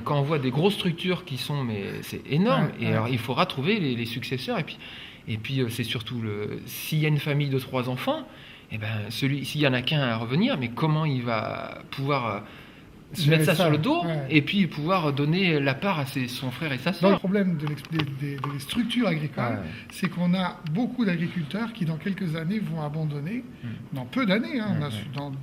Quand on voit des grosses structures qui sont, mais c'est énorme. Ouais, et alors, il faudra trouver les successeurs. Et puis c'est surtout s'il y a une famille de 3 enfants, eh ben, s'il y en a qu'un à revenir, mais comment il va pouvoir se mettre ça sur le dos et puis pouvoir donner la part à son frère et sa Dans le sœur. problème des structures agricoles, c'est qu'on a beaucoup d'agriculteurs qui, dans quelques années, vont abandonner, dans peu d'années,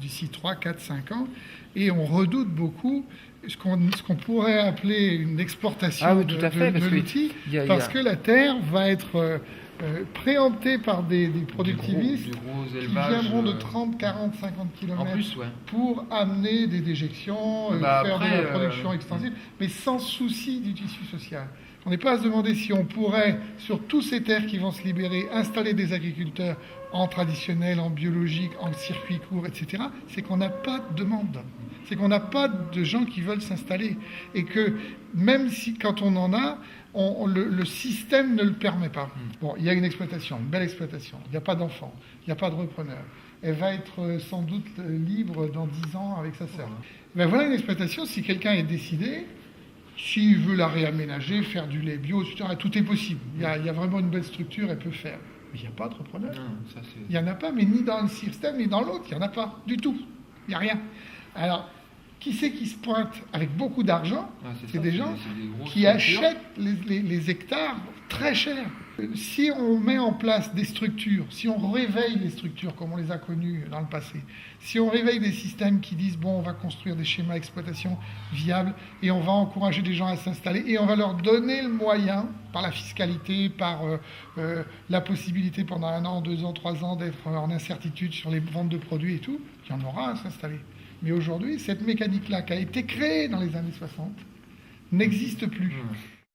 d'ici 3, 4, 5 ans, et on redoute beaucoup ce qu'on pourrait appeler une exportation de l'outil, parce que la terre va être préemptée par des productivistes gros qui élevage, viendront de 30, 40, 50 km plus, pour amener des déjections, faire de la production extensive, mais sans souci du tissu social. On n'est pas à se demander si on pourrait, sur toutes ces terres qui vont se libérer, installer des agriculteurs en traditionnel, en biologique, en circuit court, etc. C'est qu'on n'a pas de demande. C'est qu'on n'a pas de gens qui veulent s'installer. Et que même si, quand on en a, le système ne le permet pas. Bon, il y a une exploitation, une belle exploitation. Il n'y a pas d'enfants, il n'y a pas de repreneur. Elle va être sans doute libre dans 10 ans avec sa sœur. Ben voilà une exploitation, si quelqu'un est décidé, s'il veut la réaménager, faire du lait bio, etc., tout est possible. Il y a vraiment une belle structure, elle peut faire. Mais il n'y a pas de repreneur. Il n'y en a pas, mais ni dans le système, ni dans l'autre, il n'y en a pas du tout. Il n'y a rien. Alors, qui c'est qui se pointe avec beaucoup d'argent? C'est des gens qui achètent les hectares très cher. Si on met en place des structures, si on réveille les structures comme on les a connues dans le passé, si on réveille des systèmes qui disent bon, on va construire des schémas d'exploitation viables et on va encourager les gens à s'installer et on va leur donner le moyen, par la fiscalité, par la possibilité pendant 1 an, 2 ans, 3 ans d'être en incertitude sur les ventes de produits et tout, il y en aura à s'installer. Mais aujourd'hui, cette mécanique-là qui a été créée dans les années 60 n'existe plus.